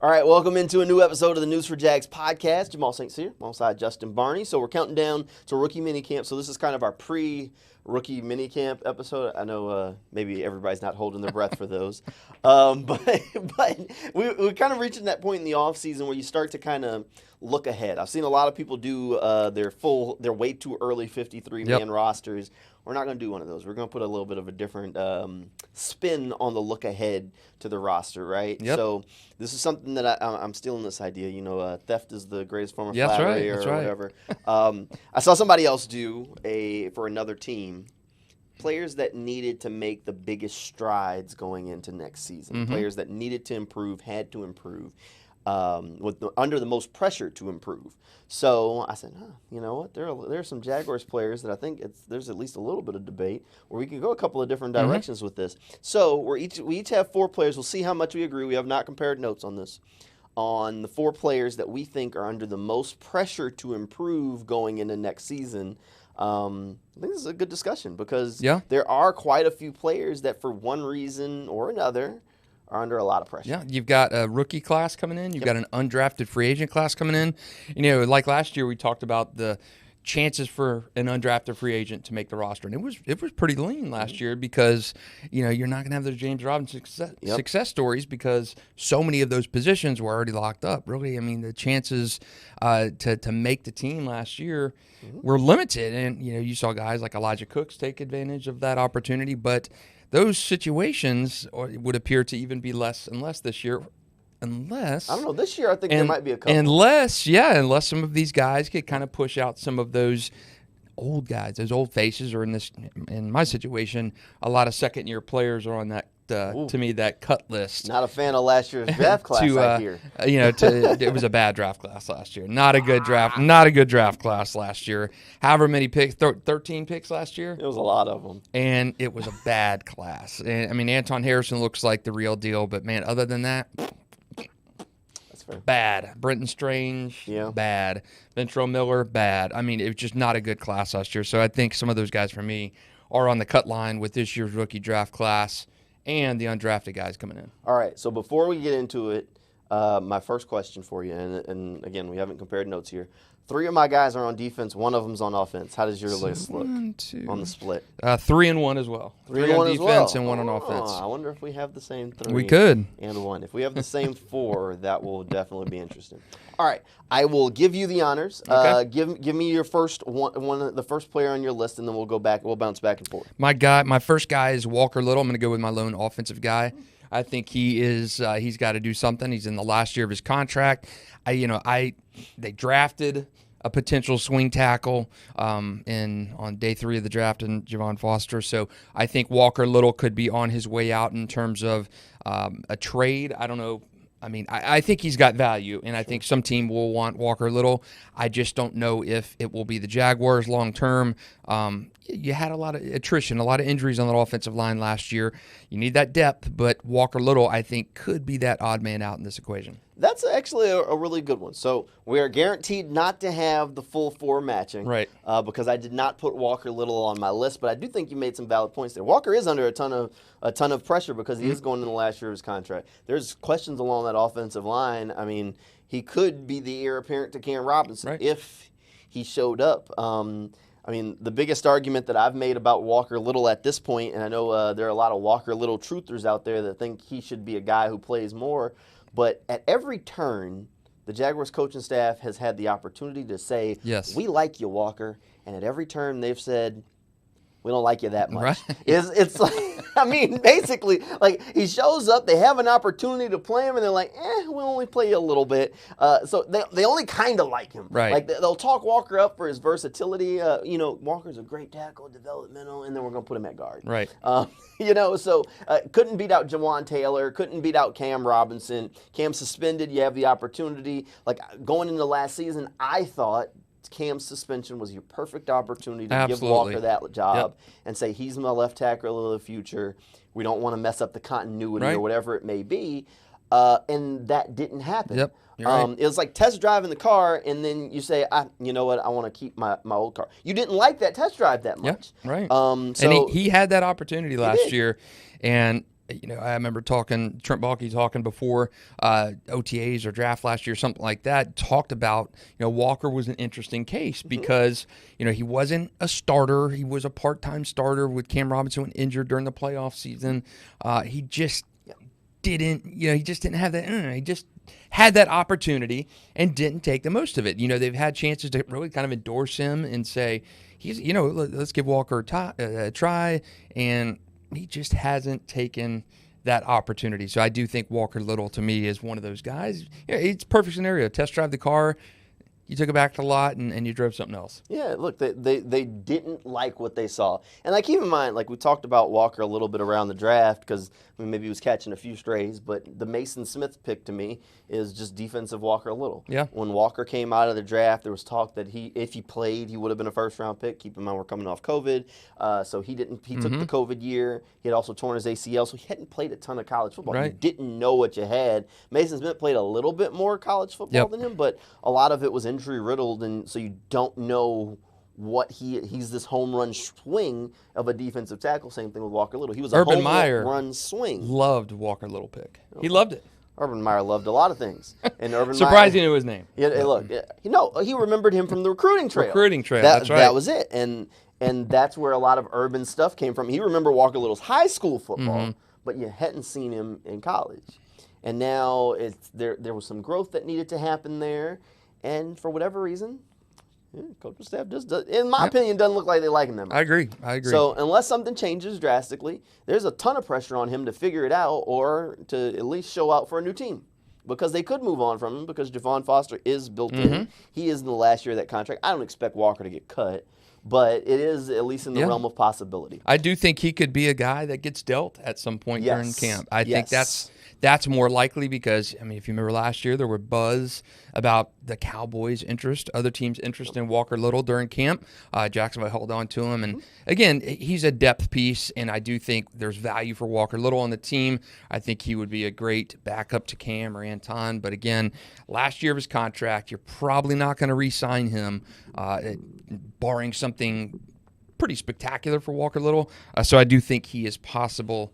All right, welcome into a new episode of the News for Jags podcast. Jamal St here, alongside Justin Barney. So we're counting down to rookie minicamp. So this is kind of our pre-rookie minicamp episode. I know maybe everybody's not holding their breath for those, but we're kind of reaching that point in the offseason where you start to kind of look ahead. I've seen a lot of people do their way too early 53-man rosters. We're not going to do one of those. We're going to put a little bit of a different spin on the look ahead to the roster, right? Yep. So this is something that I'm stealing this idea. You know, theft is the greatest form of flattery or whatever. I saw somebody else do for another team. Players that needed to make the biggest strides going into next season. Mm-hmm. Players that needed to improve, had to improve. Under the most pressure to improve. So I said, you know what? There are some Jaguars players that I think there's at least a little bit of debate where we can go a couple of different directions with this. So we each have 4 players. We'll see how much we agree. We have not compared notes on this. On the 4 players that we think are under the most pressure to improve going into next season. I think this is a good discussion because there are quite a few players that for one reason or another are under a lot of pressure. Yeah, you've got a rookie class coming in. You've got an undrafted free agent class coming in. You know, like last year we talked about the chances for an undrafted free agent to make the roster, and it was pretty lean last year because, you know, you're not going to have those James Robinson success stories because so many of those positions were already locked up. Really, I mean, the chances to make the team last year were limited, and, you know, you saw guys like Elijah Cooks take advantage of that opportunity, but those situations would appear to even be less and less this year, unless... I don't know. This year I think there might be a couple. Unless some of these guys could kind of push out some of those old guys, those old faces, or in my situation, a lot of second-year players are on that, to me, that cut list. Not a fan of last year's draft class, I hear. You know, it was a bad draft class last year. Not a good draft class last year. However many picks, 13 picks last year. It was a lot of them. And it was a bad class. And I mean, Anton Harrison looks like the real deal, but man, other than that, that's fair. Bad. Brenton Strange, bad. Ventrell Miller, bad. I mean, it was just not a good class last year. So I think some of those guys for me are on the cut line with this year's rookie draft class and the undrafted guys coming in. All right, so before we get into it, my first question for you, and again, we haven't compared notes here. 3 of my guys are on defense. 1 of them's on offense. How does your list look on the split? 3 and 1 as well. 3 on defense and 1 on offense. I wonder if we have the same 3. We could. And 1. If we have the same 4, that will definitely be interesting. All right, I will give you the honors. Okay. Give me your first one, the first player on your list, and then we'll go back. We'll bounce back and forth. My first guy is Walker Little. I'm going to go with my lone offensive guy. I think he's got to do something. He's in the last year of his contract. They drafted a potential swing tackle on day 3 of the draft in Javon Foster. So I think Walker Little could be on his way out in terms of a trade. I don't know. I mean, I think he's got value, and I think some team will want Walker Little. I just don't know if it will be the Jaguars long term. You had a lot of attrition, a lot of injuries on that offensive line last year. You need that depth, but Walker Little, I think, could be that odd man out in this equation. That's actually a really good one. So we are guaranteed not to have the full 4 matching. Right. Because I did not put Walker Little on my list, but I do think you made some valid points there. Walker is under a ton of pressure because he is going into the last year of his contract. There's questions along that offensive line. I mean, he could be the heir apparent to Cam Robinson if he showed up. I mean, the biggest argument that I've made about Walker Little at this point, and I know there are a lot of Walker Little truthers out there that think he should be a guy who plays more, but at every turn, the Jaguars coaching staff has had the opportunity to say, we like you, Walker, and at every turn they've said, we don't like you that much. Right. It's like, I mean, basically, like, he shows up, they have an opportunity to play him, and they're like, we'll only play you a little bit. So they only kind of like him. Right. Like, they'll talk Walker up for his versatility. Walker's a great tackle, developmental, and then we're going to put him at guard. Right. So couldn't beat out Jawan Taylor, couldn't beat out Cam Robinson. Cam suspended, you have the opportunity. Like, going into last season, I thought Cam's suspension was your perfect opportunity to give Walker that job and say, he's my left tackle of the future. We don't want to mess up the continuity or whatever it may be. And that didn't happen. Yep. Right. It was like test driving the car, and then you say, you know what, I want to keep my old car. You didn't like that test drive that much. Yeah, right. So and he had that opportunity last year, and I remember Trent Baalke talking before OTAs or draft last year, something like that, talked about, Walker was an interesting case because, he wasn't a starter. He was a part-time starter with Cam Robinson when injured during the playoff season. He just didn't have that. He just had that opportunity and didn't take the most of it. They've had chances to really kind of endorse him and say, let's give Walker a try, and he just hasn't taken that opportunity. So I do think Walker Little, to me, is one of those guys. It's a perfect scenario. Test drive the car. You took it back to the lot and you drove something else. Yeah, look, they didn't like what they saw. And keep in mind, we talked about Walker a little bit around the draft because maybe he was catching a few strays, but the Mason Smith pick to me is just defensive Walker Little. Yeah. When Walker came out of the draft, there was talk that if he played, he would have been a first-round pick. Keep in mind, we're coming off COVID, so he didn't. He took the COVID year. He had also torn his ACL, so he hadn't played a ton of college football. Right. You didn't know what you had. Mason Smith played a little bit more college football than him, but a lot of it was injury-riddled, and so you don't know what he's this home run swing of a defensive tackle. Same thing with Walker Little. He was a Urban home Meyer run swing. Loved Walker Little pick. He loved it. Urban Meyer loved a lot of things. And Urban Surprised Meyer, he knew his name. Yeah, look, he remembered him from the recruiting trail. That's right. That was it. And that's where a lot of Urban stuff came from. He remembered Walker Little's high school football, but you hadn't seen him in college. And now there was some growth that needed to happen there. And for whatever reason, coaching staff just does, in my opinion, doesn't look like they like him that much. I agree. So unless something changes drastically, there's a ton of pressure on him to figure it out or to at least show out for a new team. Because they could move on from him because Javon Foster is built in. He is in the last year of that contract. I don't expect Walker to get cut, but it is at least in the realm of possibility. I do think he could be a guy that gets dealt at some point during camp. I think that's more likely because, if you remember last year, there were buzz about the Cowboys' interest, other teams' interest in Walker Little during camp. Jacksonville held on to him. And, again, he's a depth piece, and I do think there's value for Walker Little on the team. I think he would be a great backup to Cam or Anton. But, again, last year of his contract, you're probably not going to re-sign him, barring something pretty spectacular for Walker Little. So I do think he is possible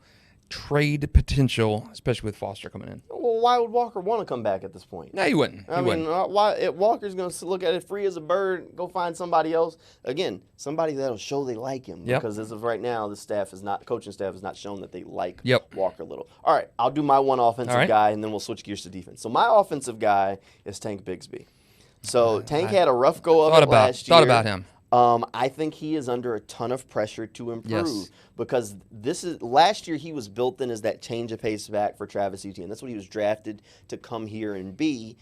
trade potential, especially with Foster coming in. Well, why would Walker want to come back at this point? No, he wouldn't. Why? Walker's going to look at it free as a bird, go find somebody else. Again, somebody that'll show they like him. Because as of right now, the coaching staff has not shown that they like Walker Little. All right, I'll do my one offensive guy, and then we'll switch gears to defense. So my offensive guy is Tank Bigsby. So Tank had a rough go of it last year. Thought about him. I think he is under a ton of pressure to improve because last year he was built in as that change of pace back for Travis Etienne. That's what he was drafted to come here and be.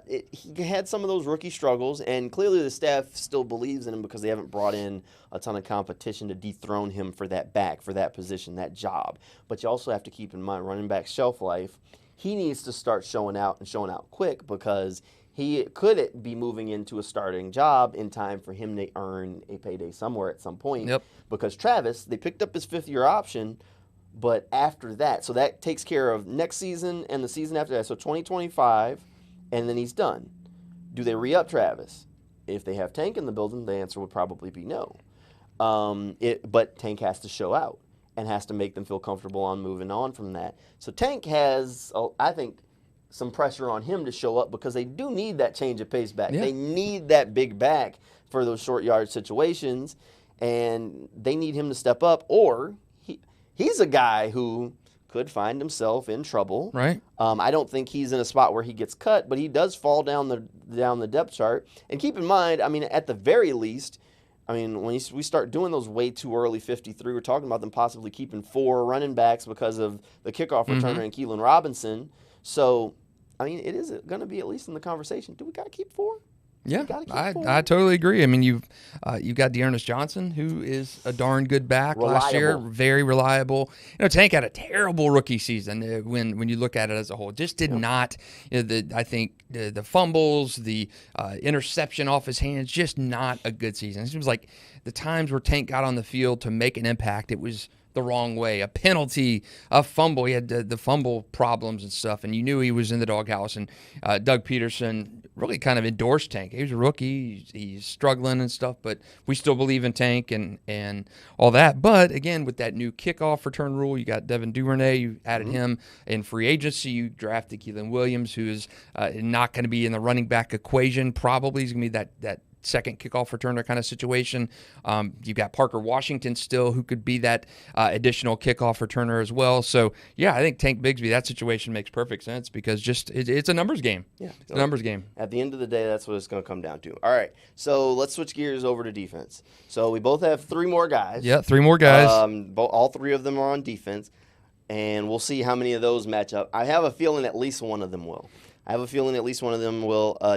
He had some of those rookie struggles, and clearly the staff still believes in him because they haven't brought in a ton of competition to dethrone him for that back, for that position, that job. But you also have to keep in mind running back shelf life. He needs to start showing out quick because he could be moving into a starting job in time for him to earn a payday somewhere at some point. Because Travis, they picked up his fifth-year option, but after that, so that takes care of next season and the season after that. So 2025, and then he's done. Do they re-up Travis? If they have Tank in the building, the answer would probably be no. But Tank has to show out and has to make them feel comfortable on moving on from that. So Tank has, I think, some pressure on him to show up because they do need that change of pace back. They need that big back for those short yard situations, and they need him to step up, or he's a guy who could find himself in trouble. Right. I don't think he's in a spot where he gets cut, but he does fall down the depth chart. And keep in mind, at the very least, when we start doing those way too early 53, we're talking about them possibly keeping 4 running backs because of the kickoff returner and Keelan Robinson. So, it is going to be at least in the conversation. Do we got to keep 4? Yeah, I totally agree. You've got Dearness Johnson, who is a darn good back last year, very reliable. Tank had a terrible rookie season when you look at it as a whole. Just did not. I think the fumbles, the interception off his hands, just not a good season. It seems like the times where Tank got on the field to make an impact, it was the wrong way, a penalty, a fumble. He had the fumble problems and stuff, and you knew he was in the doghouse. And Doug Peterson really kind of endorsed Tank. He was a rookie. He's struggling and stuff, but we still believe in Tank and all that. But, again, with that new kickoff return rule, you got Devin Duvernay. You added him in free agency. You drafted Keelan Williams, who is not going to be in the running back equation probably. He's going to be that second kickoff returner kind of situation. You've got Parker Washington still, who could be that additional kickoff returner as well. So, yeah, I think Tank Bigsby, that situation makes perfect sense because it's a numbers game. Yeah, it's a numbers game. At the end of the day, that's what it's going to come down to. All right, so let's switch gears over to defense. So we both have 3 more guys. Yeah, 3 more guys. All 3 of them are on defense, and we'll see how many of those match up. I have a feeling at least one of them will.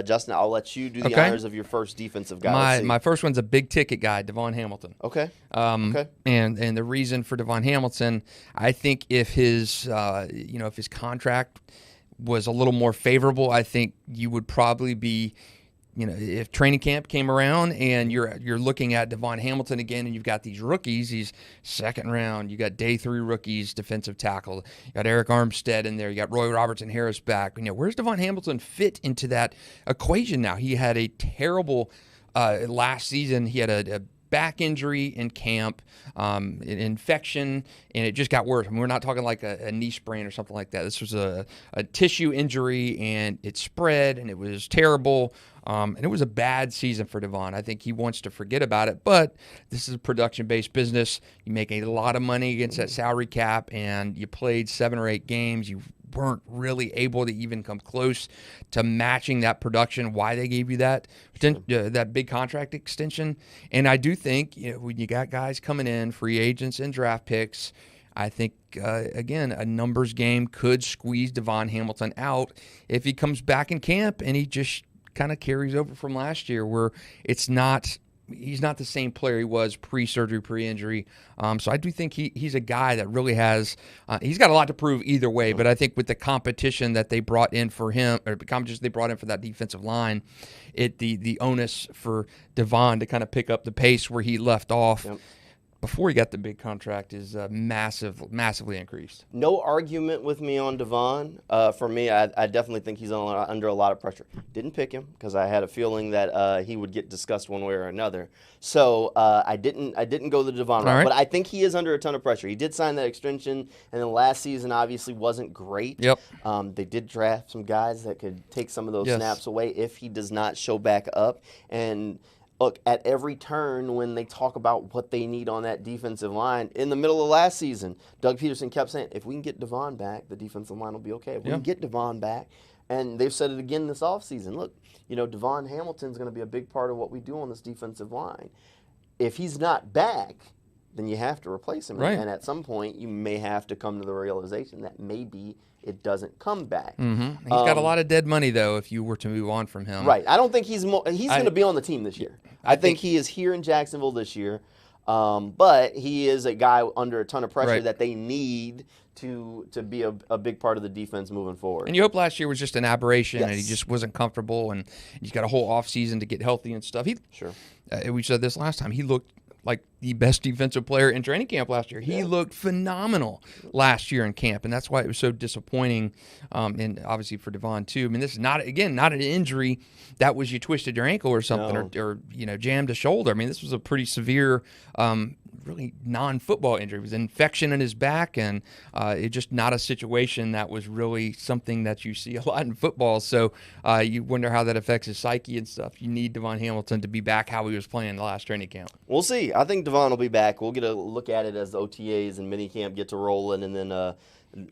Justin, I'll let you do the honors of your first defensive guy. My first one's a big ticket guy, Devon Hamilton. Okay. And the reason for Devon Hamilton, I think if his contract was a little more favorable, I think you would probably be, if training camp came around and you're looking at Devon Hamilton again, and you've got these rookies, he's second round. You got day 3 rookies, defensive tackle. You got Eric Armstead in there. You got Roy Robertson Harris back. Where's Devon Hamilton fit into that equation now? He had a terrible last season. He had a back injury in camp, an infection, and it just got worse. I mean, we're not talking like a knee sprain or something like that. This was a tissue injury, and it spread, and it was terrible. And it was a bad season for Devon. I think he wants to forget about it, but this is a production-based business. You make a lot of money against that salary cap, and you played 7 or 8 games. You weren't really able to even come close to matching that production. Why they gave you that big contract extension. And I do think when you got guys coming in, free agents and draft picks, I think, again, a numbers game could squeeze Devon Hamilton out if he comes back in camp and he just kind of carries over from last year where he's not the same player he was pre-surgery, pre-injury. So I do think he's a guy that really has he's got a lot to prove either way, but I think with the competition that they brought in for him, or the competition they brought in for that defensive line, the onus for Devon to kind of pick up the pace where he left off before he got the big contract is massively increased. No argument with me on Devon. For me, I definitely think he's under a lot of pressure. Didn't pick him because I had a feeling that he would get discussed one way or another. So I didn't go the Devon route. Right. But I think he is under a ton of pressure. He did sign that extension, and then last season obviously wasn't great. Yep. They did draft some guys that could take some of those snaps away if he does not show back up. And look, at every turn when they talk about what they need on that defensive line, in the middle of last season, Doug Peterson kept saying, if we can get Devon back, the defensive line will be okay. If we can get Devon back, and they've said it again this offseason, look, Devon Hamilton's going to be a big part of what we do on this defensive line. If he's not back, then you have to replace him. Right. And at some point, you may have to come to the realization that maybe it doesn't come back. Mm-hmm. He's got a lot of dead money, though, if you were to move on from him. Right. I don't think he's going to be on the team this year. I think he is here in Jacksonville this year, but he is a guy under a ton of pressure that they need to be a big part of the defense moving forward. And you hope last year was just an aberration and he just wasn't comfortable, and he's got a whole offseason to get healthy and stuff. We said this last time. He looked like the best defensive player in training camp last year. He looked phenomenal last year in camp, and that's why it was so disappointing, and obviously for Devon too. I mean, this is not an injury that was you twisted your ankle or something, or jammed a shoulder. I mean, this was a pretty severe, really non-football injury. It was an infection in his back, and it's just not a situation that was really something that you see a lot in football. So you wonder how that affects his psyche and stuff. You need Devon Hamilton to be back how he was playing the last training camp. We'll see. I think Devon will be back. We'll get a look at it as the OTAs and minicamp get to rolling, and then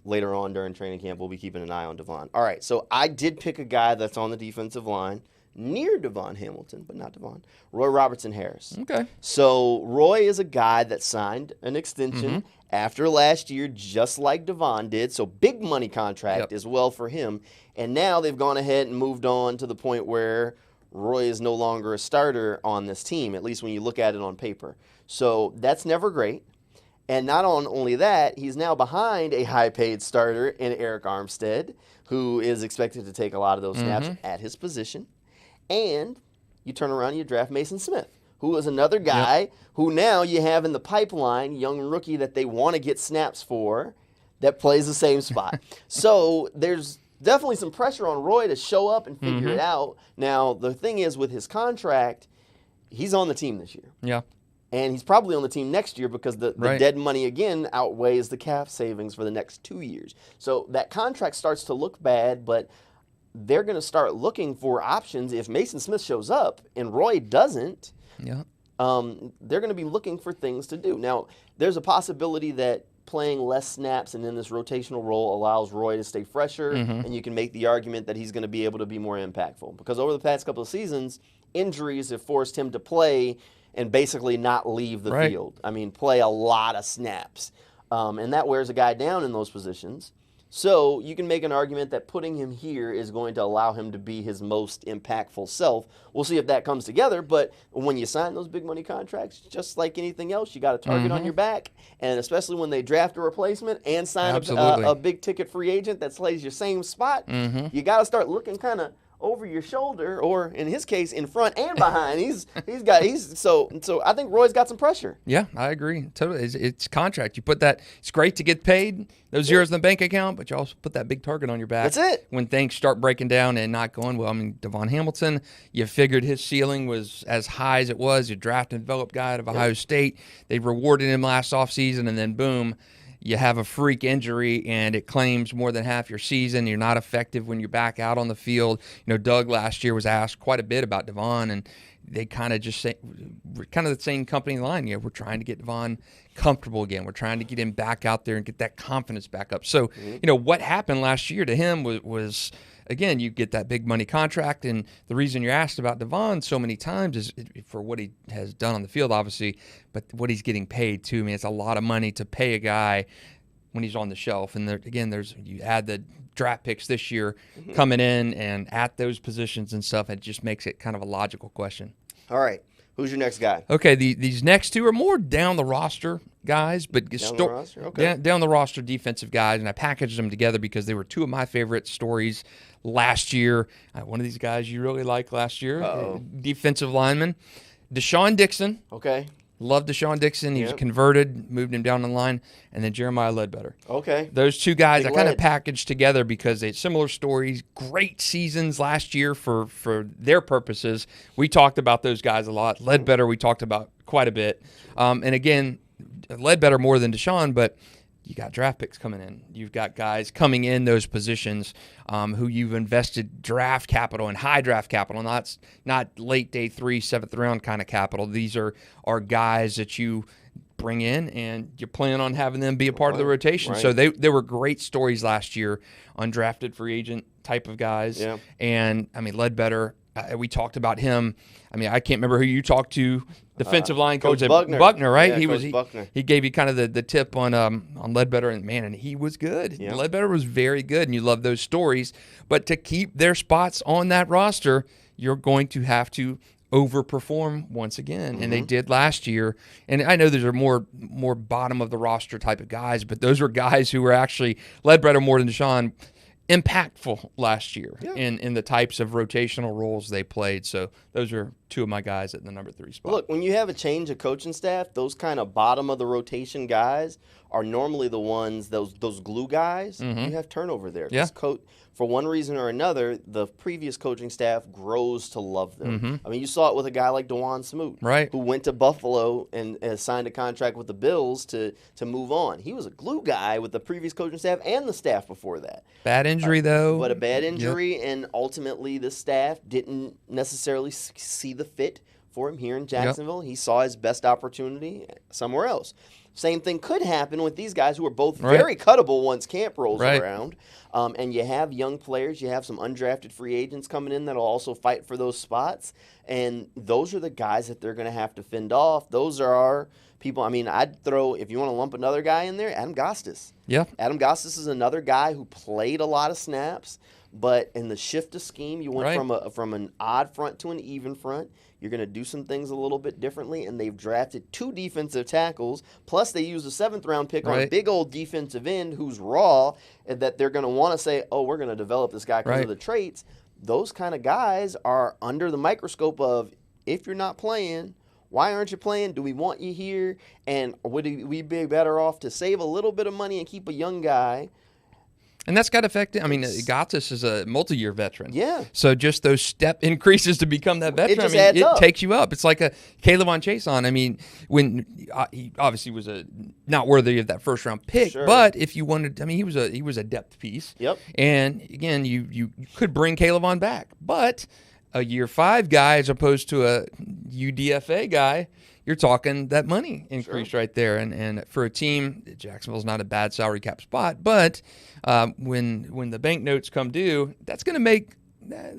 later on during training camp, we'll be keeping an eye on Devon. All right, so I did pick a guy that's on the defensive line near Devon Hamilton, but not Devon, Roy Robertson Harris. Okay. So Roy is a guy that signed an extension after last year, just like Devon did, so big money contract as well for him. And now they've gone ahead and moved on to the point where Roy is no longer a starter on this team, at least when you look at it on paper. So that's never great. And not only that, he's now behind a high-paid starter in Eric Armstead, who is expected to take a lot of those snaps at his position. And you turn around and you draft Mason Smith, who is another guy who now you have in the pipeline, young rookie that they want to get snaps for, that plays the same spot. So there's definitely some pressure on Roy to show up and figure it out. Now, the thing is, with his contract, he's on the team this year. Yeah. And he's probably on the team next year because the dead money, again, outweighs the cap savings for the next 2 years. So that contract starts to look bad, but they're going to start looking for options. If Mason Smith shows up and Roy doesn't, they're going to be looking for things to do. Now, there's a possibility that playing less snaps and in this rotational role allows Roy to stay fresher, and you can make the argument that he's going to be able to be more impactful. Because over the past couple of seasons, injuries have forced him to play and basically not leave the field. I mean, play a lot of snaps. And that wears a guy down in those positions. So you can make an argument that putting him here is going to allow him to be his most impactful self. We'll see if that comes together, but when you sign those big money contracts, just like anything else, you got a target on your back, and especially when they draft a replacement and sign a big ticket free agent that plays your same spot, you got to start looking kind of over your shoulder, or in his case, in front and behind. So I think Roy's got some pressure. Yeah, I agree. Totally. It's contract. You put that, it's great to get paid, those zeros in the bank account, but you also put that big target on your back. That's it. When things start breaking down and not going well. I mean, Devon Hamilton, you figured his ceiling was as high as it was. You draft and develop guy out of Ohio State. They rewarded him last offseason, and then boom, you have a freak injury and it claims more than half your season. You're not effective when you're back out on the field. You know, Doug last year was asked quite a bit about Devon, and they kind of just say, we're kind of the same company line. You know, we're trying to get Devon comfortable again. We're trying to get him back out there and get that confidence back up. So, you know, what happened last year to him was again, you get that big money contract, and the reason you're asked about Devon so many times is for what he has done on the field, obviously, but what he's getting paid too. I mean, it's a lot of money to pay a guy when he's on the shelf. And you add the draft picks this year coming in and at those positions and stuff, it just makes it kind of a logical question. All right. Who's your next guy? Okay, these next two are more down the roster guys, but down the roster? Okay. down the roster defensive guys, and I packaged them together because they were two of my favorite stories last year. One of these guys you really liked last year, defensive lineman, Deshaun Dixon. Okay. Loved Deshaun Dixon. He was converted, moved him down the line, and then Jeremiah Ledbetter. Okay. Those two guys I kind of packaged together because they had similar stories, great seasons last year for their purposes. We talked about those guys a lot. Ledbetter we talked about quite a bit. And again, Ledbetter more than Deshaun, but you got draft picks coming in. You've got guys coming in those positions who you've invested draft capital and high draft capital, not late day 3, 7th round kind of capital. These are guys that you bring in and you plan on having them be a part of the rotation. So they were great stories last year, undrafted free agent type of guys. Yeah. And, I mean, Ledbetter, we talked about him. I mean, I can't remember who you talked to. Defensive line coach Buckner, right? Yeah, he gave you kind of the tip on Ledbetter, and he was good. Yeah. Ledbetter was very good, and you love those stories. But to keep their spots on that roster, you're going to have to overperform once again, and they did last year. And I know those are more bottom of the roster type of guys, but those were guys who were actually Ledbetter more than Deshaun, impactful last year in the types of rotational roles they played. So those are two of my guys at the number 3 spot. Look, when you have a change of coaching staff, those kind of bottom of the rotation guys are normally the ones, those glue guys. You have turnover there. Yeah. For one reason or another, the previous coaching staff grows to love them. I mean, you saw it with a guy like Dewan Smoot, who went to Buffalo and signed a contract with the Bills to move on. He was a glue guy with the previous coaching staff and the staff before that. Bad injury, though. But a bad injury, and ultimately the staff didn't necessarily see the fit for him here in Jacksonville. He saw his best opportunity somewhere else. Same thing could happen with these guys who are both very cuttable once camp rolls around. And you have young players, you have some undrafted free agents coming in that'll also fight for those spots. And those are the guys that they're going to have to fend off. Those are our people. I mean, I'd throw, if you want to lump another guy in there, Adam Gostis. Yeah. Adam Gostis is another guy who played a lot of snaps, but in the shift of scheme, you went from an odd front to an even front. You're going to do some things a little bit differently, and they've drafted 2 defensive tackles, plus they used a 7th-round pick on a big old defensive end who's raw, and that they're going to want to say, oh, we're going to develop this guy because of the traits. Those kind of guys are under the microscope of, if you're not playing, Why aren't you playing? Do we want you here? And would we be better off to save a little bit of money and keep a young guy? And that's got to affect it. I mean, Gottis is a multi-year veteran. Yeah. So just those step increases to become that veteran, It just adds up. takes you up. It's like a Caleb Chase on. I mean, when he obviously was not worthy of that first round pick, Sure. but if you wanted, I mean, he was a depth piece. Yep. And again, you could bring Caleb back, but a year 5 guy as opposed to a UDFA guy, you're talking that money increase right there. And for a team, Jacksonville's not a bad salary cap spot, but when the banknotes come due, that's going to makes a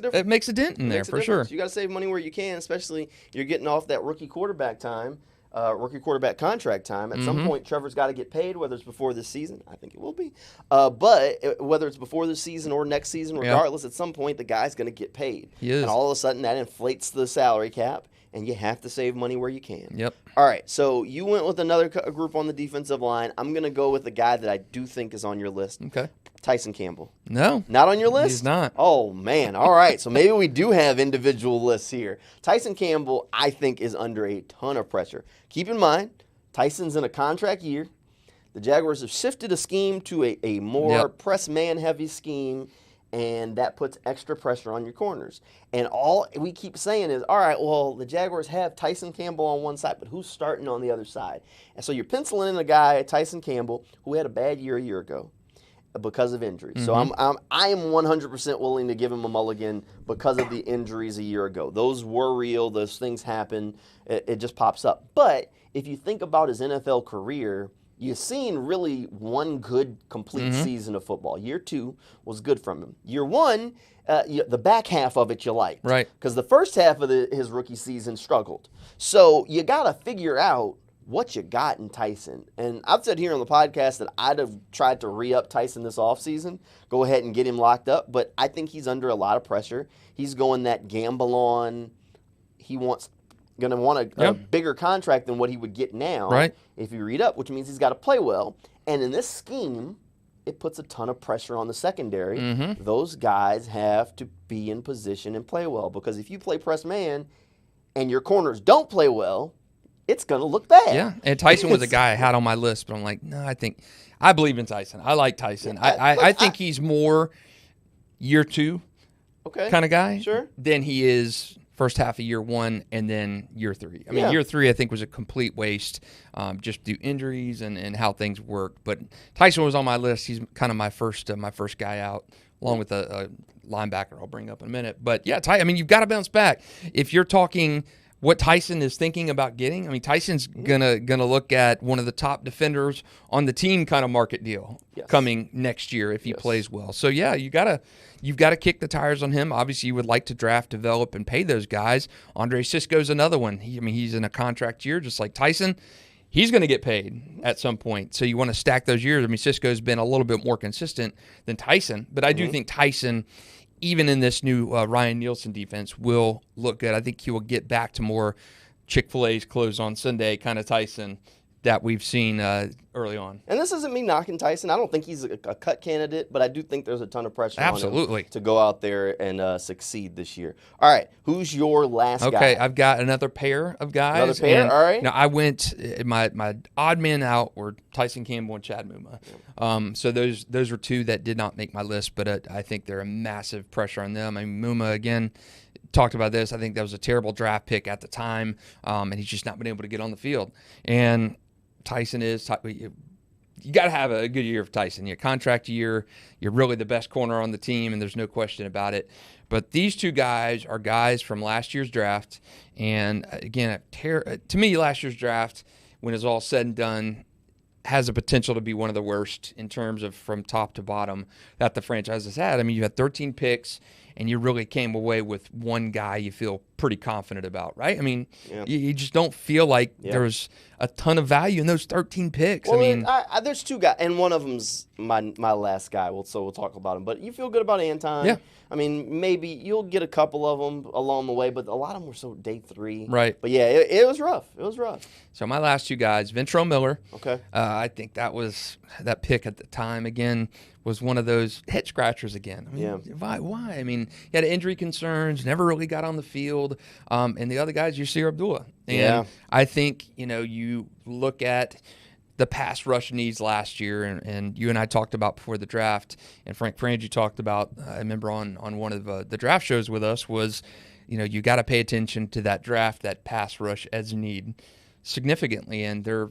difference. It makes a dent in there for sure. You got to save money where you can, especially you're getting off that rookie quarterback contract time. At some point, Trevor's got to get paid, whether it's before this season. I think it will be. But whether it's before this season or next season, regardless, at some point, the guy's going to get paid. He is. And all of a sudden, that inflates the salary cap, and you have to save money where you can. Yep. All right, so you went with another group on the defensive line. I'm going to go with the guy that I do think is on your list. Okay. Tyson Campbell. No. Not on your list? He's not. Oh, man. All right. So maybe we do have individual lists here. Tyson Campbell, I think, is under a ton of pressure. Keep in mind, Tyson's in a contract year. The Jaguars have shifted a scheme to a more press man heavy scheme, and that puts extra pressure on your corners. And all we keep saying is, all right, well, the Jaguars have Tyson Campbell on one side, but who's starting on the other side? And so you're penciling in a guy, Tyson Campbell, who had a bad year a year ago because of injuries. So I am 100% willing to give him a mulligan because of the injuries a year ago. Those were real. Those things happen. It just pops up. But if you think about his NFL career, you've seen really one good, complete season of football. Year 2 was good from him. Year 1, the back half of it you liked. Right. Because the first half of his rookie season struggled. So you got to figure out what you got in Tyson. And I've said here on the podcast that I'd have tried to re-up Tyson this offseason, go ahead and get him locked up, but I think he's under a lot of pressure. He's going that gamble on. He going to want a bigger contract than what he would get now if he re-up, which means he's got to play well. And in this scheme, it puts a ton of pressure on the secondary. Those guys have to be in position and play well, because if you play press man and your corners don't play well, it's going to look bad. Yeah, and Tyson was a guy I had on my list, but I'm like, no, I believe in Tyson. I like Tyson. I think he's more year 2 kind of guy than he is first half of year 1 and then year 3. I mean, year 3 I think was a complete waste just due to injuries and how things work. But Tyson was on my list. He's kind of my first guy out, along with a linebacker I'll bring up in a minute. But, yeah, I mean, you've got to bounce back. If you're talking – what Tyson is thinking about getting, I mean, Tyson's gonna look at one of the top defenders on the team kind of market deal coming next year if he plays well. So yeah, you've got to kick the tires on him. Obviously, you would like to draft, develop, and pay those guys. Andre Sisco's another one. He's in a contract year just like Tyson. He's going to get paid at some point. So you want to stack those years. I mean, Sisco's been a little bit more consistent than Tyson, but I do think Tyson, even in this new Ryan Nielsen defense, will look good. I think he will get back to more Chick-fil-A's closed on Sunday kind of Tyson that we've seen early on. And this isn't me knocking Tyson. I don't think he's a cut candidate, but I do think there's a ton of pressure on him to go out there and succeed this year. All right, who's your last guy? Okay, I've got another pair of guys. Another pair? All right. Now, I went – my odd man out were Tyson Campbell and Chad Muma. So those were 2 that did not make my list, but I think they're a massive pressure on them. I mean, Muma, again, talked about this. I think that was a terrible draft pick at the time, and he's just not been able to get on the field. And Tyson is – you got to have a good year for Tyson. Your contract year, you're really the best corner on the team, and there's no question about it. But these 2 guys are guys from last year's draft. And, again, to me, last year's draft, when it's all said and done, has the potential to be one of the worst in terms of from top to bottom that the franchise has had. I mean, you had 13 picks, and you really came away with one guy you feel pretty confident about, right? I mean, you just don't feel like there's a ton of value in those 13 picks. Well, I mean, there's 2 guys, and one of them's my last guy. So we'll talk about him. But you feel good about Anton. Yeah. I mean, maybe you'll get a couple of them along the way, but a lot of them were so day 3. Right. But, yeah, it was rough. It was rough. So my last 2 guys, Ventrell Miller. Okay. I think that pick at the time, again, was one of those head scratchers again. I mean, why? I mean, he had injury concerns, never really got on the field. And the other guy's Cyr Abdullah. And I think, you look at the pass rush needs last year, and you and I talked about before the draft, and Frank Frangie talked about, I remember on one of the draft shows with us, was, you got to pay attention to that draft, that pass rush as need significantly. And their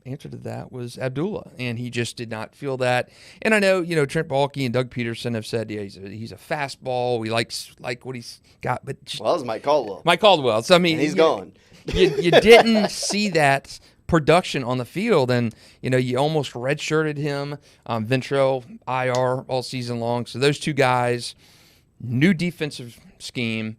answer to that was Abdullah, and he just did not feel that. And I know, Trent Baalke and Doug Peterson have said, he's a fastball. We like what he's got, but that was Mike Caldwell. Mike Caldwell. So I mean, and he's gone. You didn't see that production on the field, and you almost redshirted him. Ventrell IR all season long. So those two guys, new defensive scheme.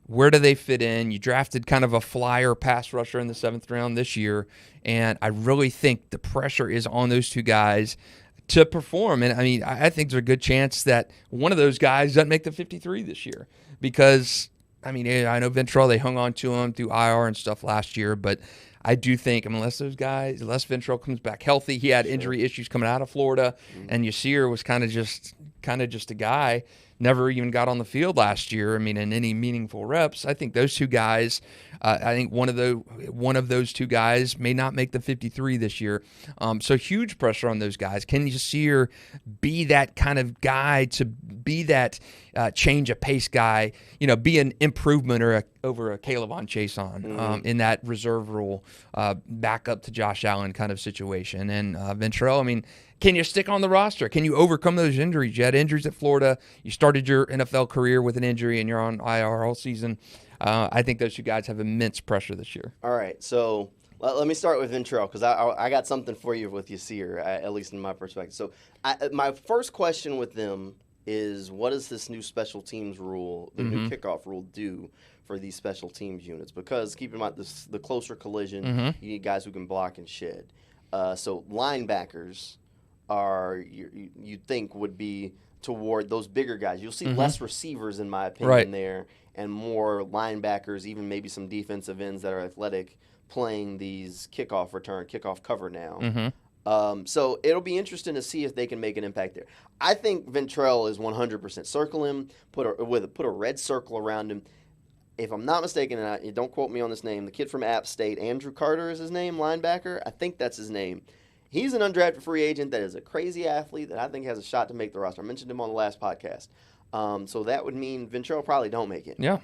Where do they fit in? You drafted kind of a flyer pass rusher in the 7th round this year, and I really think the pressure is on those two guys to perform. And I mean, I think there's a good chance that one of those guys doesn't make the 53 this year, because I mean, I know Ventrell, they hung on to him through IR and stuff last year, but I do think, unless Ventrell comes back healthy, he had injury issues coming out of Florida, and Cyr was kind of just a guy, never even got on the field last year. I mean, in any meaningful reps. I think those two guys, I think one of those two guys may not make the 53 this year. So huge pressure on those guys. Can Cyr be that kind of guy, to be that change of pace guy, be an improvement over a Caleb Chason in that reserve role, back up to Josh Allen kind of situation? And Ventrell, I mean, can you stick on the roster? Can you overcome those injuries? You had injuries at Florida. You started your NFL career with an injury, and you're on IR all season. I think those two guys have immense pressure this year. All right, so let me start with Ventrell, because I got something for you with Cyr, at least in my perspective. So my first question with them is, what does this new special teams rule, the new kickoff rule, do for these special teams units? Because keep in mind, the closer collision, you need guys who can block and shed. So linebackers you'd think would be toward those bigger guys. You'll see less receivers, in my opinion, there, and more linebackers, even maybe some defensive ends that are athletic, playing these kickoff cover now. So it'll be interesting to see if they can make an impact there. I think Ventrell is 100%. Circle him, put a red circle around him. If I'm not mistaken, and don't quote me on this name, the kid from App State, Andrew Carter is his name, linebacker. I think that's his name. He's an undrafted free agent that is a crazy athlete that I think has a shot to make the roster. I mentioned him on the last podcast. So that would mean Ventrell probably don't make it. Yeah.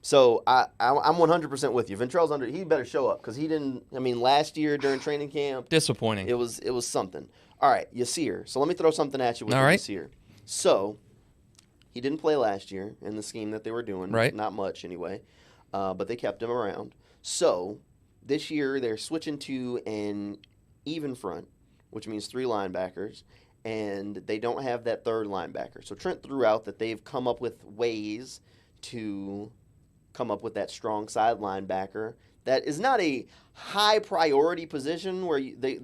So I'm 100% with you. Ventrell's he better show up, because he didn't. I mean, last year during training camp, disappointing. It was something. All right, Cyr. So let me throw something at you with Cyr. So he didn't play last year in the scheme that they were doing. Right. Not much anyway. But they kept him around. So this year they're switching to an even front, which means 3 linebackers, and they don't have that third linebacker. So Trent threw out that they've come up with ways to come up with that strong side linebacker. That is not a high priority position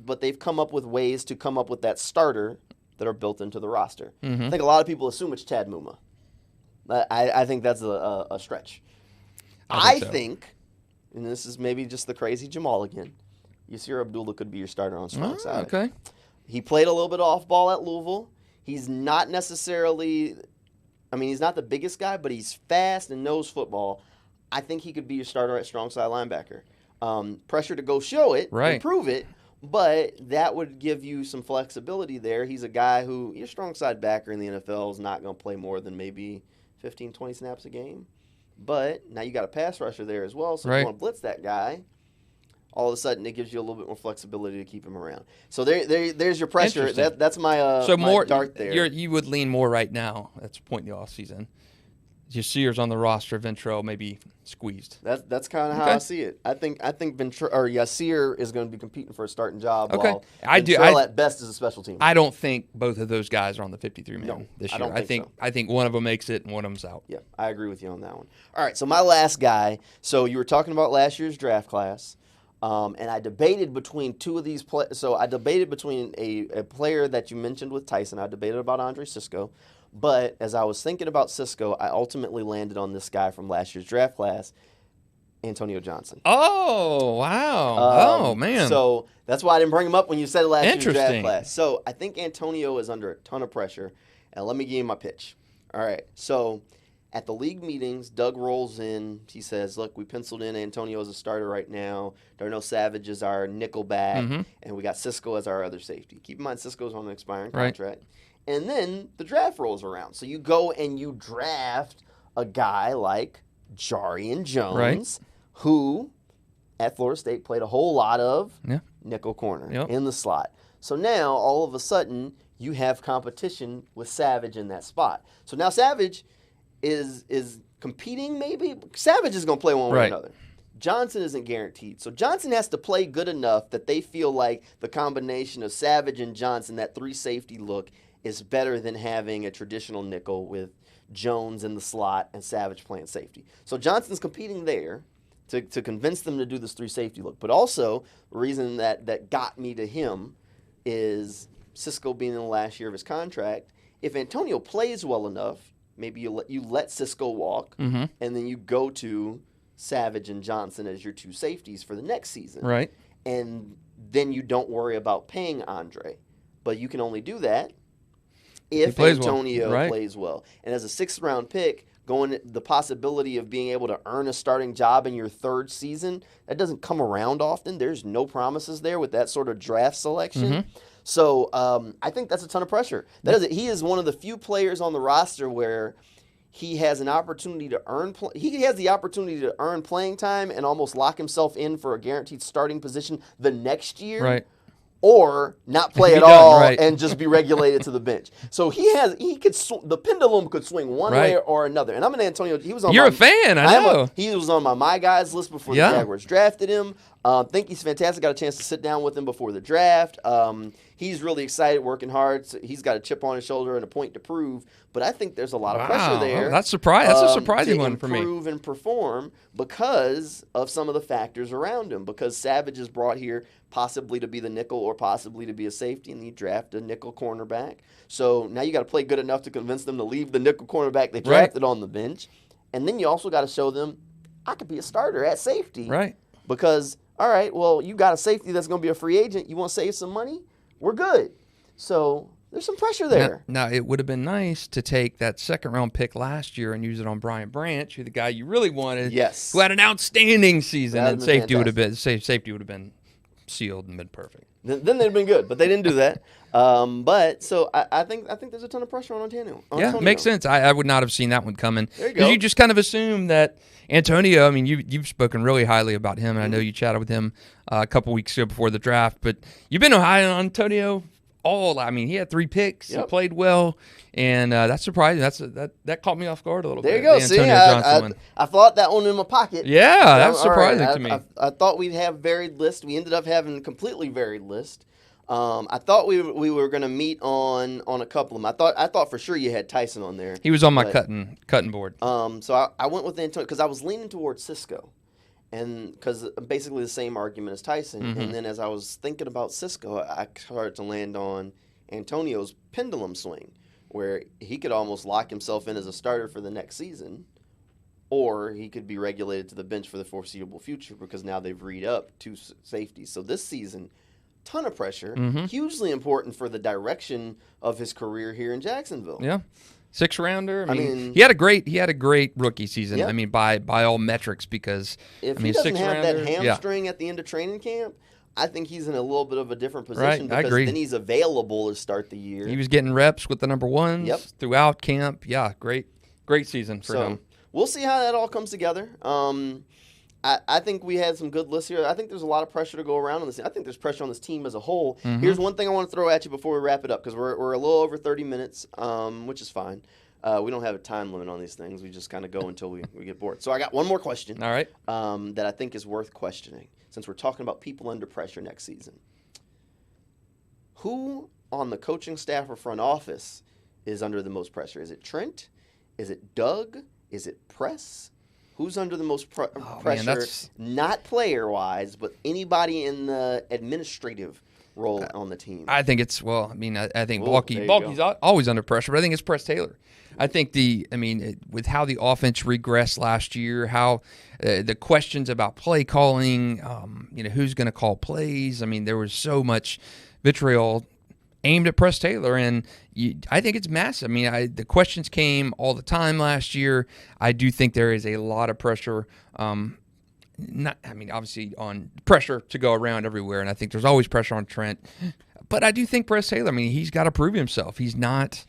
but they've come up with ways to come up with that starter that are built into the roster. I think a lot of people assume it's Chad Muma. I think that's a stretch. I think, and this is maybe just the crazy Jamal again, Cyr Abdullah could be your starter on strong side. Okay. He played a little bit off ball at Louisville. He's not necessarily, he's not the biggest guy, but he's fast and knows football. I think he could be your starter at strong side linebacker. Pressure to go show it and prove it, but that would give you some flexibility there. He's a guy who, your strong side backer in the NFL is not going to play more than maybe 15, 20 snaps a game. But now you got a pass rusher there as well, so if you want to blitz that guy, all of a sudden it gives you a little bit more flexibility to keep him around. So there's your pressure. That's my my dart there. You would lean more right now. That's a point in the offseason. Cyr's on the roster, Ventrell maybe squeezed. That's kind of how I see it. I think Cyr is going to be competing for a starting job. Okay, while Ventrell at best is a special team. I don't think both of those guys are on the 53-man this year. I think one of them makes it and one of them's out. Yeah, I agree with you on that one. All right, so my last guy. So you were talking about last year's draft class. And I debated between two of these players. So I debated between a player that you mentioned with Tyson. I debated about Andre Cisco. But as I was thinking about Cisco, I ultimately landed on this guy from last year's draft class. Antonio Johnson. Oh, wow. Oh, man. So that's why I didn't bring him up when you said last year's draft Interesting. class. So I think Antonio is under a ton of pressure. And let me give you my pitch. All right. So at the league meetings, Doug rolls in. He says, look, we penciled in Antonio as a starter right now. Darnell Savage is our nickel back. And we got Cisco as our other safety. Keep in mind, Cisco's on an expiring contract. And then the draft rolls around. So you go and you draft a guy like Jarian Jones, who at Florida State played a whole lot of nickel corner in the slot. So now, all of a sudden, you have competition with Savage in that spot. So now Savage is competing maybe. Savage is going to play one way or another. Johnson isn't guaranteed. So Johnson has to play good enough that they feel like the combination of Savage and Johnson, that 3-safety look, is better than having a traditional nickel with Jones in the slot and Savage playing safety. So Johnson's competing there to convince them to do this 3-safety look. But also, the reason that got me to him is Cisco being in the last year of his contract. If Antonio plays well enough, maybe you let Cisco walk, and then you go to Savage and Johnson as your 2 safeties for the next season. Right. And then you don't worry about paying Andre. But you can only do that if Antonio plays well. And as a 6th-round pick, the possibility of being able to earn a starting job in your 3rd season, that doesn't come around often. There's no promises there with that sort of draft selection. So I think that's a ton of pressure. He is one of the few players on the roster where he has an opportunity to earn playing time and almost lock himself in for a guaranteed starting position the next year. Right. Or not play at all and just be regulated to the bench. So the pendulum could swing one way or another. And I'm an Antonio. He was on. You're a fan, I know. He was on my guys list before the Jaguars drafted him. Think he's fantastic. Got a chance to sit down with him before the draft. He's really excited, working hard. So he's got a chip on his shoulder and a point to prove. But I think there's a lot of pressure there. Oh, that's a surprising one for me. To improve and perform because of some of the factors around him. Because Savage is brought here possibly to be the nickel or possibly to be a safety, and you draft a nickel cornerback. So now you got to play good enough to convince them to leave the nickel cornerback they drafted on the bench. And then you also got to show them, I could be a starter at safety. Right. Because, all right, well, you got a safety that's going to be a free agent. You want to save some money? We're good. So there's some pressure there. Now, it would have been nice to take that 2nd-round pick last year and use it on Brian Branch, who the guy you really wanted, who had an outstanding season, and safety would have been sealed and been perfect. Then they'd have been good, but they didn't do that. But so I think there's a ton of pressure on Antonio. Yeah, makes sense. I would not have seen that one coming. There you go. Because you just kind of assume that Antonio, I mean, you've spoken really highly about him, and I know you chatted with him a couple weeks ago before the draft, but you've been high on Antonio he had 3 picks. He played well, and that's surprising. That caught me off guard a little bit. There you go. See, I thought that one in my pocket. Yeah, that was surprising to me. I thought we'd have varied lists. We ended up having a completely varied list. I thought we were going to meet on a couple of them. I thought for sure you had Tyson on there. He was on my cutting board. So I went with Antonio because I was leaning towards Cisco. And because basically the same argument as Tyson. And then as I was thinking about Cisco, I started to land on Antonio's pendulum swing, where he could almost lock himself in as a starter for the next season, or he could be regulated to the bench for the foreseeable future because now they've read up 2 safeties. So this season, ton of pressure, hugely important for the direction of his career here in Jacksonville. Yeah. 6th-rounder. I mean, he had a great rookie season. I mean, by all metrics, because if he doesn't have that hamstring at the end of training camp, I think he's in a little bit of a different position because then he's available to start the year. He was getting reps with the number 1s throughout camp. Yeah, great season for him. We'll see how that all comes together. I think we had some good lists here. I think there's a lot of pressure to go around on this. I think there's pressure on this team as a whole. Here's one thing I want to throw at you before we wrap it up, because we're a little over 30 minutes, which is fine. We don't have a time limit on these things. We just kind of go until we get bored. So I got one more question. All right. That I think is worth questioning, since we're talking about people under pressure next season. Who on the coaching staff or front office is under the most pressure? Is it Trent? Is it Doug? Is it Press? Who's under the most pressure, not player-wise, but anybody in the administrative role on the team? I think it's I think Ooh, Balky's always under pressure, but I think it's Press Taylor. I think with how the offense regressed last year, how the questions about play calling, who's going to call plays. I mean, there was so much vitriol aimed at Press Taylor, and I think it's massive. I mean, the questions came all the time last year. I do think there is a lot of pressure. Obviously on pressure to go around everywhere, and I think there's always pressure on Trent. But I do think Press Taylor, he's got to prove himself. He's not.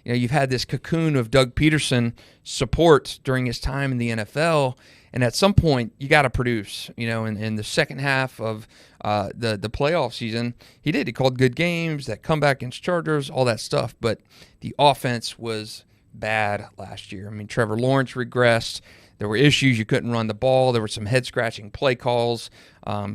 You've had this cocoon of Doug Peterson support during his time in the NFL, and at some point you got to produce. In the second half of the playoff season, he did. He called good games, that comeback against Chargers, all that stuff. But the offense was bad last year. Trevor Lawrence regressed. There were issues. You couldn't run the ball. There were some head-scratching play calls. I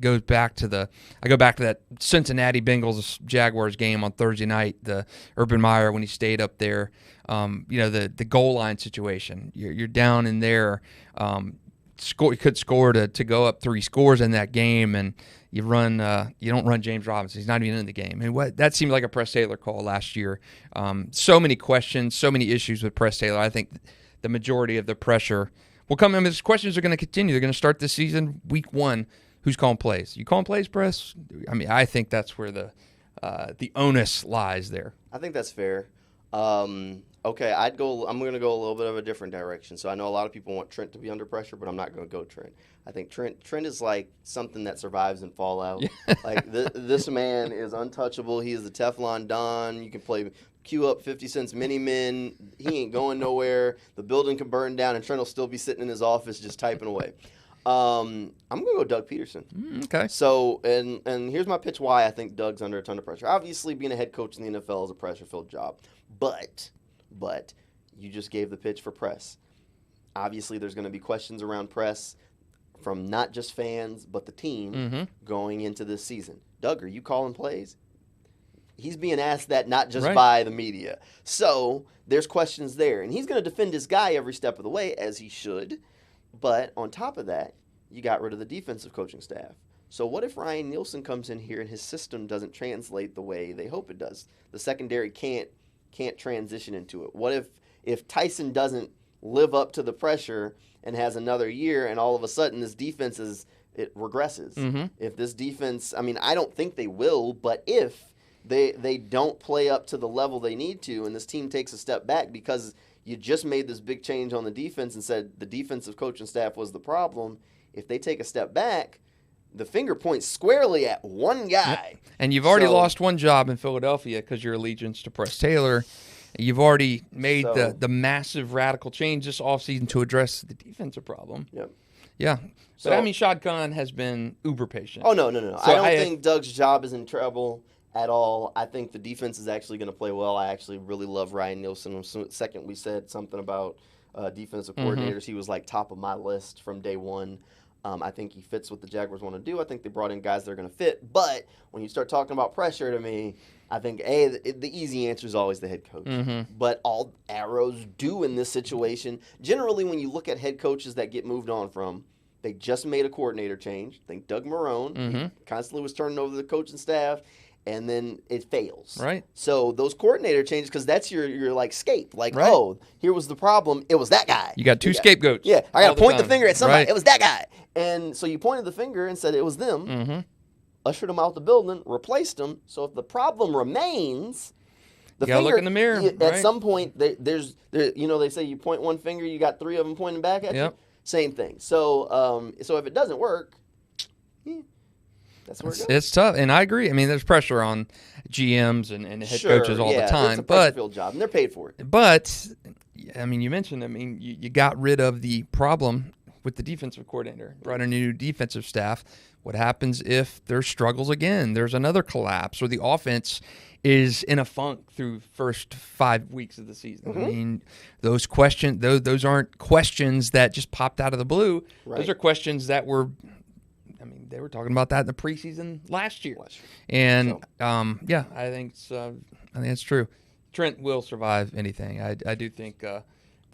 go back to that Cincinnati Bengals Jaguars game on Thursday night. The Urban Meyer when he stayed up there. The goal line situation. You're down in there. You could score to go up 3 scores in that game, and you don't run James Robinson. He's not even in the game. And that seemed like a Press Taylor call last year. So many questions, so many issues with Press Taylor. I think the majority of the pressure will come. These questions are going to continue. They're going to start this season, week 1. Who's calling plays? You calling plays, Press? I think that's where the onus lies there. I think that's fair. Okay, I'm going to go a little bit of a different direction. So I know a lot of people want Trent to be under pressure, but I'm not going to go Trent. I think Trent is like something that survives in fallout. Yeah. Like this man is untouchable. He is the Teflon Don. You can queue up 50 Cent's Mini-Men. He ain't going nowhere. The building can burn down, and Trent will still be sitting in his office just typing away. I'm going to go Doug Peterson. Okay. So, and here's my pitch why I think Doug's under a ton of pressure. Obviously, being a head coach in the NFL is a pressure-filled job. But you just gave the pitch for Press. Obviously, there's going to be questions around Press from not just fans, but the team going into this season. Doug, are you calling plays? He's being asked that not just by the media. So there's questions there. And he's going to defend his guy every step of the way, as he should. But on top of that, you got rid of the defensive coaching staff. So what if Ryan Nielsen comes in here and his system doesn't translate the way they hope it does? The secondary can't transition into it. What if Tyson doesn't live up to the pressure and has another year, and all of a sudden this defense it regresses? If this defense, I don't think they will, but if they don't play up to the level they need to, and this team takes a step back because you just made this big change on the defense and said the defensive coaching staff was the problem. If they take a step back, the finger points squarely at one guy. Yep. And you've already lost one job in Philadelphia because your allegiance to Press Taylor. You've already made the massive radical change this offseason to address the defensive problem. Yep. Yeah. But, Shad Khan has been uber patient. Oh, no. So I don't think Doug's job is in trouble at all. I think the defense is actually going to play well. I actually really love Ryan Nielsen. The second we said something about defensive coordinators, he was like top of my list from day one. I think he fits what the Jaguars want to do. I think they brought in guys that are going to fit. But when you start talking about pressure to me, I think, the easy answer is always the head coach. But all arrows do in this situation. Generally, when you look at head coaches that get moved on from, they just made a coordinator change. I think Doug Marrone he constantly was turning over the coaching staff, and then it fails. Right. So those coordinator changes, because that's your like scape. Like, oh, here was the problem. It was that guy. You got two scapegoats. Yeah, I got to point the finger at somebody. Right. It was that guy. And so you pointed the finger and said it was them, ushered them out the building, replaced them. So if the problem remains, you gotta look in the mirror. At some point, they say you point one finger, you got 3 of them pointing back at you. Same thing. So if it doesn't work, that's where it goes. It's tough, and I agree. There's pressure on GMs and head coaches all the time. It's a pressure-filled job, and they're paid for it. But, you mentioned, you got rid of the problem with the defensive coordinator, brought in a new defensive staff. What happens if there's struggles again? There's another collapse, or the offense is in a funk through first 5 weeks of the season. Those questions, those aren't questions that just popped out of the blue. Right. Those are questions that were, they were talking about that in the preseason last year. And I think it's true. Trent will survive anything. I do think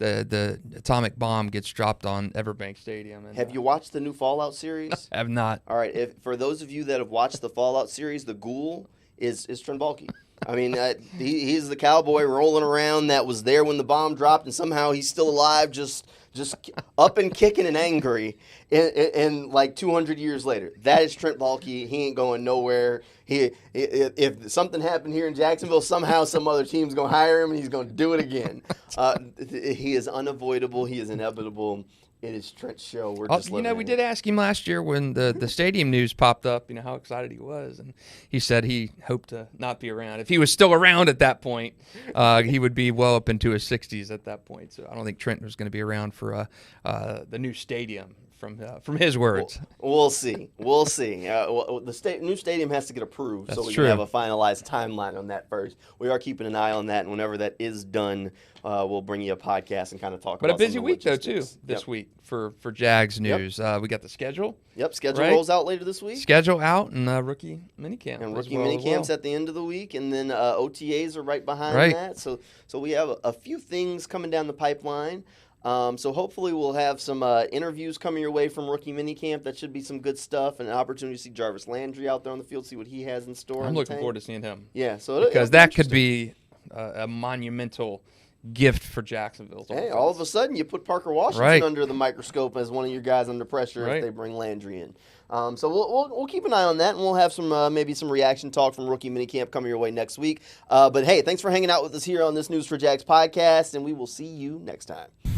the atomic bomb gets dropped on Everbank Stadium. And, have you watched the new Fallout series? I have not. All right. For those of you that have watched the Fallout series, the ghoul is Trent Baalke. I mean, he's the cowboy rolling around that was there when the bomb dropped, and somehow he's still alive, just up and kicking and angry, and like 200 years later. That is Trent Baalke. He ain't going nowhere. If something happened here in Jacksonville, somehow some other team's going to hire him, and he's going to do it again. He is unavoidable. He is inevitable. It is Trent's show. We're just living we did ask him last year when the stadium news popped up, how excited he was. And he said he hoped to not be around. If he was still around at that point, he would be well up into his 60s at that point. So I don't think Trent was going to be around for the new stadium. From his words. We'll see. The new stadium has to get approved, so we can have a finalized timeline on that first. We are keeping an eye on that, and whenever that is done, we'll bring you a podcast and kind of talk about it. But a busy week, though, too, this week for Jags news. We got the schedule. Yep, schedule rolls out later this week. Schedule out and rookie minicamp. And rookie minicamp's at the end of the week, and then OTAs are right behind that. So we have a few things coming down the pipeline. So hopefully we'll have some interviews coming your way from rookie minicamp. That should be some good stuff, and an opportunity to see Jarvis Landry out there on the field, see what he has in store. I'm looking forward to seeing him. Yeah, so because that could be a monumental gift for Jacksonville. Hey, all of a sudden you put Parker Washington under the microscope as one of your guys under pressure if they bring Landry in. So we'll keep an eye on that, and we'll have some maybe some reaction talk from rookie minicamp coming your way next week. But hey, thanks for hanging out with us here on this News for Jags podcast, and we will see you next time.